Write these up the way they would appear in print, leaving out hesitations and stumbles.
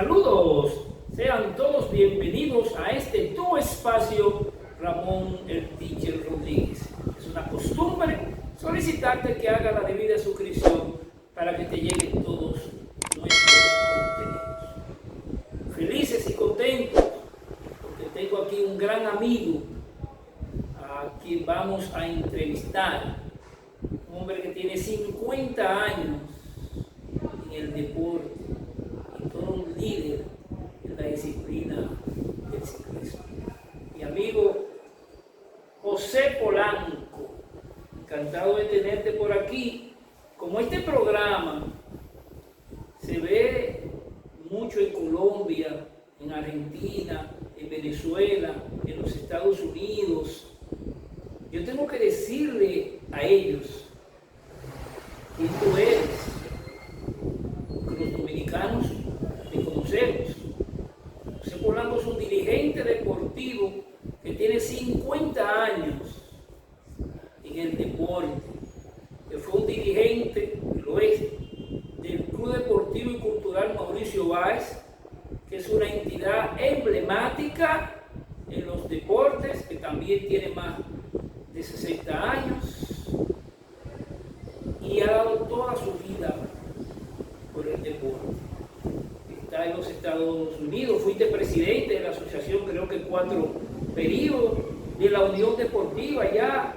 Saludos, sean todos bienvenidos a este tu espacio, Ramón el Teacher Rodríguez. Es una costumbre solicitarte que haga la debida suscripción para que te lleguen todos nuestros contenidos. Felices y contentos porque tengo aquí un gran amigo a quien vamos a entrevistar. Un hombre que tiene 50 años en el deporte y todo un líder en la disciplina del ciclismo. Mi amigo José Polanco, encantado de tenerte por aquí. Como este programa se ve mucho en Colombia, en Argentina, en Venezuela, en los Estados Unidos, yo tengo que decirle a ellos quién tú eres, porque los dominicanos te conocemos. José Polanco es un dirigente deportivo que tiene 50 años en el deporte, que fue un dirigente, lo es, del Club Deportivo y Cultural Mauricio Báez, que es una entidad emblemática en los deportes, que también tiene más de 60 años y ha dado toda su vida por el deporte. Está en los Estados Unidos, fuiste presidente de la asociación, creo que 4 periodos, de la Unión Deportiva allá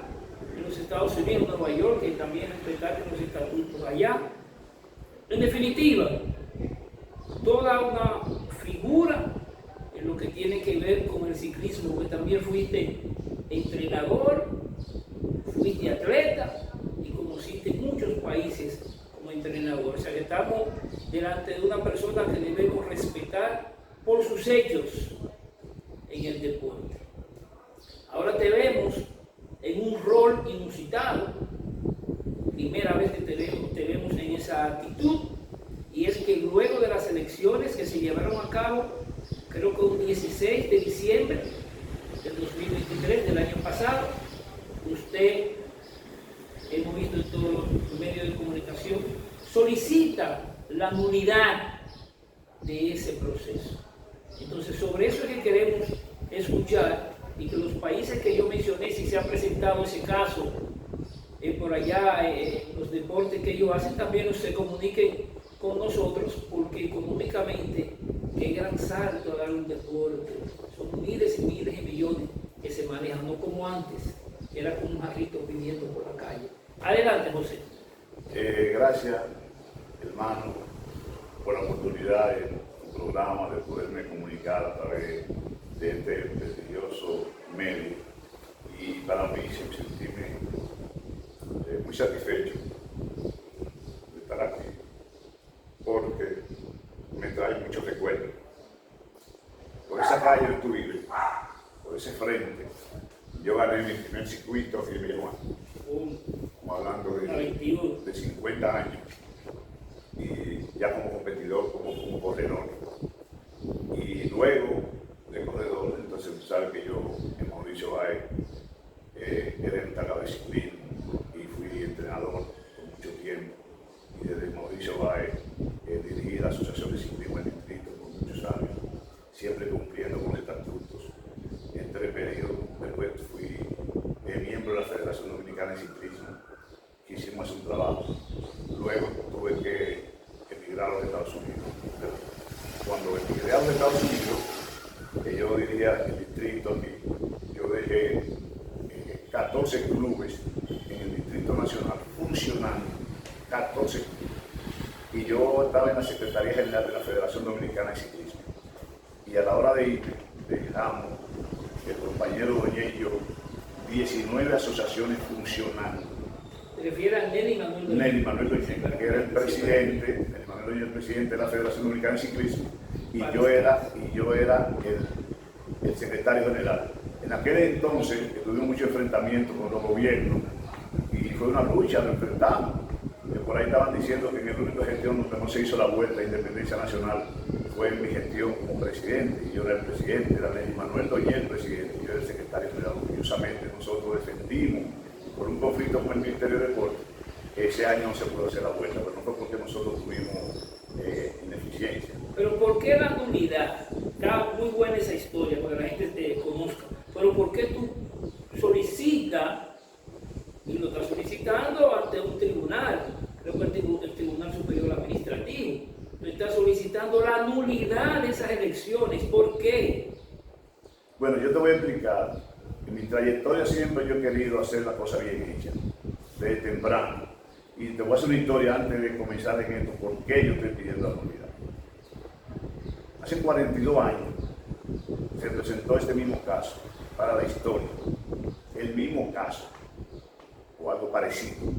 en los Estados Unidos, Nueva York, que también respetaste los estatutos allá. En definitiva, toda una figura en lo que tiene que ver con el ciclismo, que también fuiste entrenador, fuiste atleta y conociste muchos países como entrenador. O sea que estamos delante de una persona que debemos respetar por sus hechos en el deporte. Ahora te vemos en un rol inusitado. Primera vez que te vemos en esa actitud, y es que luego de las elecciones que se llevaron a cabo, creo que un 16 de diciembre del 2023, del año pasado, usted, hemos visto en todos los medios de comunicación, solicita la nulidad de ese proceso. Entonces, sobre eso es que queremos escuchar, y que los países que yo mencioné, si se ha presentado ese caso por allá, los deportes que ellos hacen, también se comuniquen con nosotros, porque económicamente, qué gran salto a dar un deporte. Son miles y miles de millones que se manejan, no como antes, era como un jarrito pidiendo por la calle. Adelante, José. Gracias, hermano, por la oportunidad en tu programa de poderme comunicar a través de este prestigioso medio. Y para mí sentirme muy satisfecho de estar aquí, porque me trae muchos recuerdos. Por esa calle de tu vida, por ese frente, yo gané mi primer circuito aquí en Villajuana. Estamos hablando de 50 años, y ya como competidor, como corredor. Y luego de corredor, entonces tú sabes que yo en Mauricio Báez era encargado de disciplina y fui entrenador por mucho tiempo. Y desde Mauricio Báez dirigí la Asociación de Ciclismo del Distrito por muchos años, siempre cumpliendo con estatutos. En 3 periodos, después fui miembro de la Federación Dominicana de Ciclismo, que hicimos un trabajo. Luego tuve que emigrar a los Estados Unidos. Cuando emigré a los Estados Unidos, yo dirigía el distrito aquí, yo dejé 14 clubes en el Distrito Nacional funcionando, 14 clubes. Y yo estaba en la Secretaría General de la Federación Dominicana de Ciclismo. Y a la hora de irme, dejamos, el compañero Doñez y yo, 19 asociaciones funcionando. ¿Te refieres a Nelly Manuel Doñez? Nelly Manuel Doñez, que era el presidente, Nelly Manuel Doñez, el presidente de la Federación Dominicana de Ciclismo, y yo era el secretario general. En aquel entonces tuvimos mucho enfrentamiento con los gobiernos, y fue una lucha, lo enfrentamos. Por ahí estaban diciendo que en el único gestión donde no se hizo la vuelta a Independencia Nacional fue en mi gestión como presidente, y yo era el presidente, era Nelly Manuel Doñez el presidente, y yo era el secretario general. Orgullosamente nosotros defendimos por un conflicto con el Ministerio de Deportes. Ese año no se pudo hacer la vuelta, pero no fue porque nosotros tuvimos ineficiencia. Pero ¿por qué la nulidad? Está muy buena esa historia para que la gente te conozca. Pero ¿por qué tú solicitas, y lo estás solicitando ante un tribunal, creo que el Tribunal Superior Administrativo, tú estás solicitando la nulidad de esas elecciones? ¿Por qué? Bueno, yo te voy a explicar. En mi trayectoria siempre yo he querido hacer la cosa bien hecha, desde temprano. Y te voy a hacer una historia antes de comenzar en esto, por qué yo estoy pidiendo la nulidad. Hace 42 años se presentó este mismo caso para la historia, el mismo caso, o algo parecido,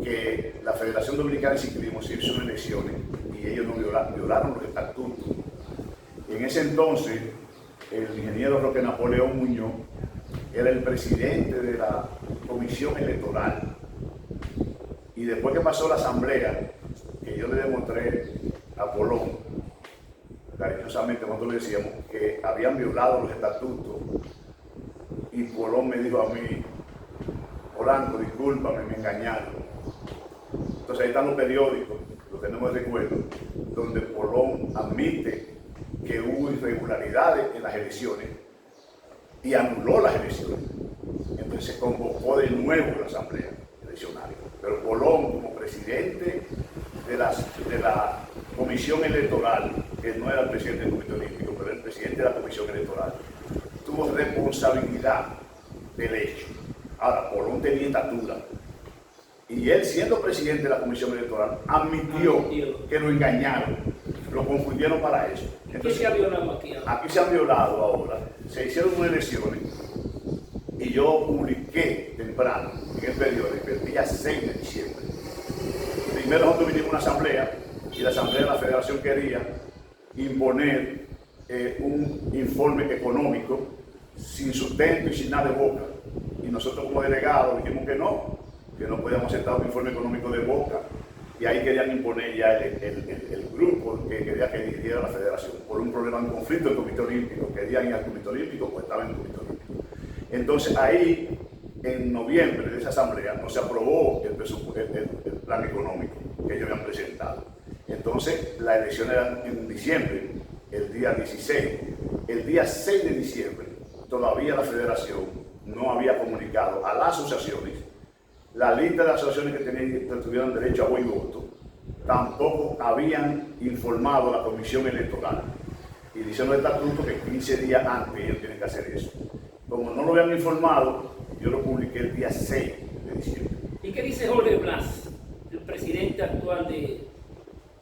que la Federación Dominicana de Ciclismo se hizo elecciones y ellos no violaron los estatutos. Y en ese entonces, el ingeniero Roque Napoleón Muñoz era el presidente de la comisión electoral. Y después que pasó la asamblea, que yo le demostré a Polón, cariñosamente nosotros le decíamos que habían violado los estatutos, y Polón me dijo a mí: Polanco, discúlpame, me engañaron. Entonces ahí están los periódicos, lo tenemos de recuerdo, donde Polón admite que hubo irregularidades en las elecciones y anuló las elecciones. Entonces se convocó de nuevo la asamblea eleccionaria. Pero Polón, como presidente de la comisión electoral, que no era el presidente del Comité Olímpico, pero el presidente de la comisión electoral, tuvo responsabilidad del hecho. Ahora, Polón tenía estatura. Y él, siendo presidente de la comisión electoral, admitió que lo engañaron, lo confundieron para eso. Entonces, ¿qué se ha violado aquí? Aquí se han violado ahora. Se hicieron unas elecciones y yo publiqué temprano en el periódico el día 6 de diciembre. Primero nosotros vinimos a una asamblea y la asamblea de la federación quería imponer un informe económico sin sustento y sin nada de boca. Y nosotros como delegados dijimos que no podíamos aceptar un informe económico de boca. Y ahí querían imponer ya el grupo que quería que dirigiera la federación por un problema de conflicto del Comité Olímpico. Querían ir al Comité Olímpico, pues estaban en el Comité Olímpico. Entonces ahí, en noviembre de esa asamblea, no se aprobó el plan económico que ellos habían presentado. Entonces las elecciones eran en diciembre, el día 16. El día 6 de diciembre todavía la federación no había comunicado a las asociaciones la lista de asociaciones que tuvieran derecho a voz y voto. Tampoco habían informado a la comisión electoral. Y dicen los estatutos que 15 días antes ellos tienen que hacer eso. Como no lo habían informado, yo lo publiqué el día 6 de diciembre. ¿Y qué dice Jorge Blas, el presidente actual de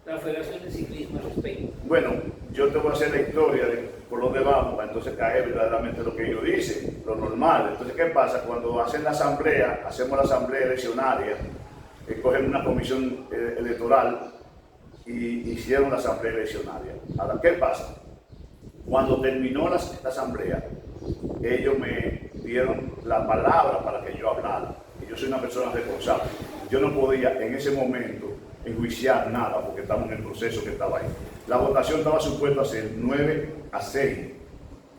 la Federación de Ciclismo, al respecto? Bueno, yo te voy a hacer la historia de por dónde vamos, para entonces caer verdaderamente lo que ellos dicen, lo normal. Entonces, ¿qué pasa? Cuando hacen la asamblea, hacemos la asamblea eleccionaria, escogen una comisión electoral y hicieron la asamblea eleccionaria. Ahora, ¿qué pasa? Cuando terminó la asamblea, ellos me dieron la palabra para que yo hablara. Y yo soy una persona responsable. Yo no podía en ese momento enjuiciar nada porque estamos en el proceso que estaba ahí. La votación estaba supuesta a ser 9-6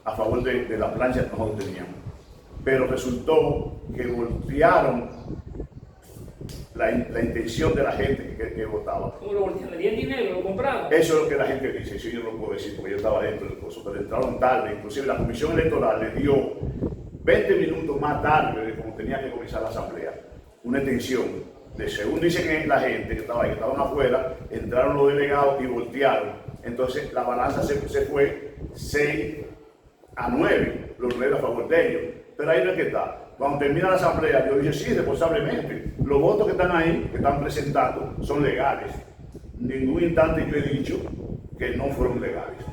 a favor de la plancha que nosotros teníamos. Pero resultó que voltearon la intención de la gente que votaba. ¿Cómo lo voltearon? ¿Le dieron dinero? ¿Lo compraron? Eso es lo que la gente dice, eso yo no lo puedo decir porque yo estaba dentro del coso, pero entraron tarde. Inclusive la comisión electoral le dio 20 minutos más tarde de como tenía que comenzar la asamblea, una extensión. Según dicen la gente que estaba ahí, que estaban afuera, entraron los delegados y voltearon. Entonces la balanza se fue 6-9, los nueve a favor de ellos. Pero ahí no es que está. Cuando termina la asamblea, yo dije sí, responsablemente. Los votos que están ahí, que están presentando, son legales. Ningún instante yo he dicho que no fueron legales.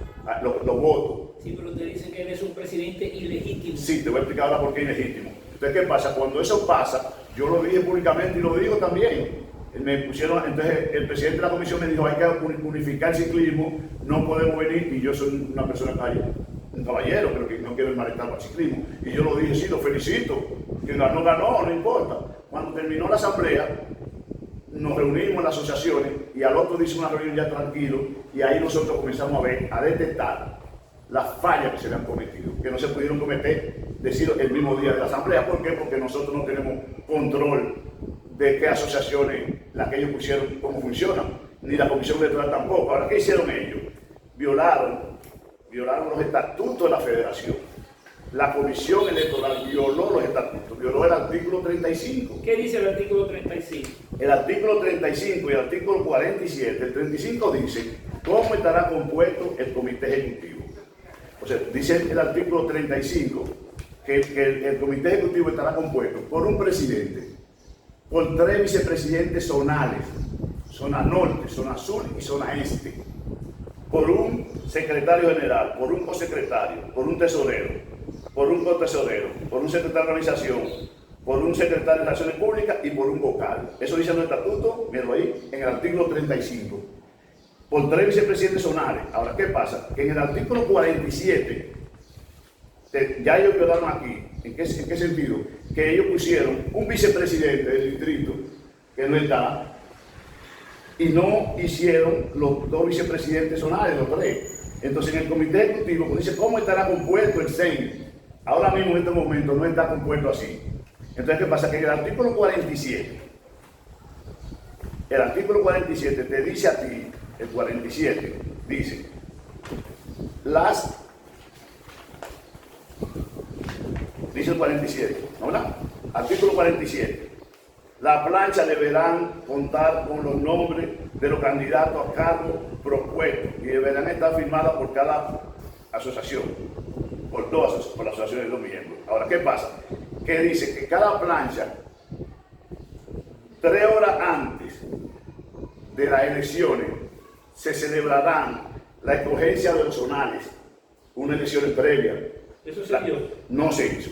Los votos. Sí, pero te dicen que eres un presidente ilegítimo. Sí, te voy a explicar ahora por qué ilegítimo. Entonces, ¿qué pasa? Cuando eso pasa, yo lo dije públicamente y lo digo también. Me pusieron, entonces el presidente de la comisión me dijo, hay que unificar el ciclismo, no podemos venir, y yo soy una persona un caballero, pero que no quiero el malestar para el ciclismo. Y yo lo dije, sí, lo felicito, que ganó, no importa. Cuando terminó la asamblea, nos reunimos en las asociaciones y al otro día hicimos una reunión ya tranquilo, y ahí nosotros comenzamos a detectar las fallas que se le han cometido, que no se pudieron cometer, decir el mismo día de la asamblea. ¿Por qué? Porque nosotros no tenemos control de qué asociaciones, las que ellos pusieron, cómo funcionan. ni la Comisión Electoral tampoco. Ahora, ¿qué hicieron ellos? Violaron los estatutos de la Federación. La Comisión Electoral violó los estatutos, violó el artículo 35. ¿Qué dice el artículo 35? El artículo 35 y el artículo 47. El 35 dice cómo estará compuesto el comité ejecutivo. O sea, dice el artículo 35 que el comité ejecutivo estará compuesto por un presidente, por 3 vicepresidentes zonales, zona norte, zona sur y zona este, por un secretario general, por un cosecretario, por un tesorero, por un cotesorero, por un secretario de organización, por un secretario de Relaciones Públicas y por un vocal. Eso dice el estatuto, míralo ahí, en el artículo 35. Por 3 vicepresidentes zonales. Ahora, ¿qué pasa? Que en el artículo 47, ya ellos quedaron aquí. ¿En qué sentido? Que ellos pusieron un vicepresidente del distrito, que no está, y no hicieron los 2 vicepresidentes zonales, los 3. Entonces, en el comité ejecutivo, cuando dice cómo estará compuesto el CEN, ahora mismo en este momento no está compuesto así. Entonces, ¿qué pasa? Que en el artículo 47, te dice a ti, el 47, dice, dice el 47, ¿no verdad? Artículo 47. La plancha deberán contar con los nombres de los candidatos a cargo propuestos y deberán estar firmadas por cada asociación, por la asociación de los miembros. Ahora, ¿qué pasa? Que dice que cada plancha, 3 horas antes de las elecciones, se celebrarán la escogencia de los zonales, unas elecciones previas. ¿Eso se dio? No se hizo.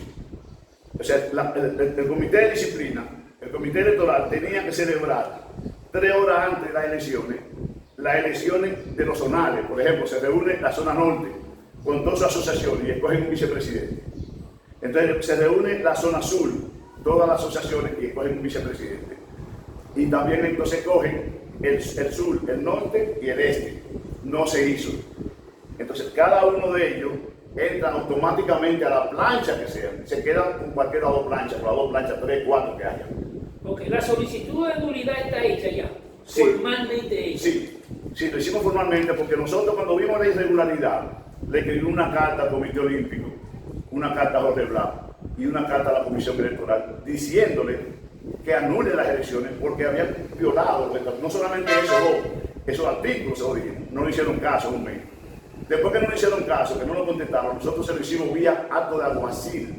O sea, el comité de disciplina, el comité electoral tenía que celebrar 3 horas antes de las elecciones de los zonales. Por ejemplo, se reúne la zona norte con 2 asociaciones y escogen un vicepresidente. Entonces se reúne la zona sur, todas las asociaciones y escogen un vicepresidente. Y también entonces escogen el sur, el norte y el este. No se hizo. Entonces cada uno de ellos entran automáticamente a la plancha que sea. Se quedan con cualquiera de las 2 planchas, con las 2 planchas, 3, 4 que haya. Ok, la solicitud de nulidad está hecha ya, Sí. formalmente hecha. Sí, lo hicimos formalmente porque nosotros cuando vimos la irregularidad le escribimos una carta al Comité Olímpico, una carta a Jorge Blas y una carta a la Comisión Electoral diciéndole que anule las elecciones porque habían violado, no solamente esos artículos, se lo dijimos, no le hicieron caso en un mes. Después que no le hicieron caso, que no lo contestaron, nosotros se lo hicimos vía acto de alguacil.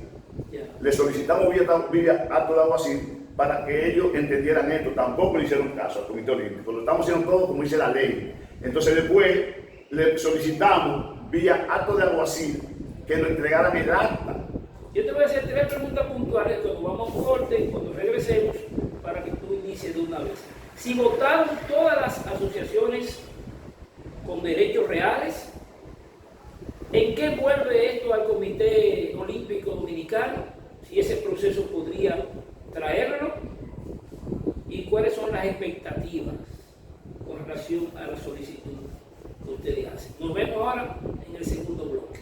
Le solicitamos vía acto de alguacil para que ellos entendieran esto. Tampoco le hicieron caso al Comité Olímpico. Lo estamos haciendo todo como dice la ley. Entonces después le solicitamos vía acto de alguacil que nos entregaran el acta. Yo te voy a hacer 3 preguntas puntuales cuando vamos a corte, cuando regresemos, para que tú inicies de una vez. Si votaron todas las asociaciones con derechos reales, ¿en qué vuelve esto al Comité Olímpico Dominicano? Si ese proceso podría traerlo, y cuáles son las expectativas con relación a la solicitud que ustedes hacen. Nos vemos ahora en el segundo bloque.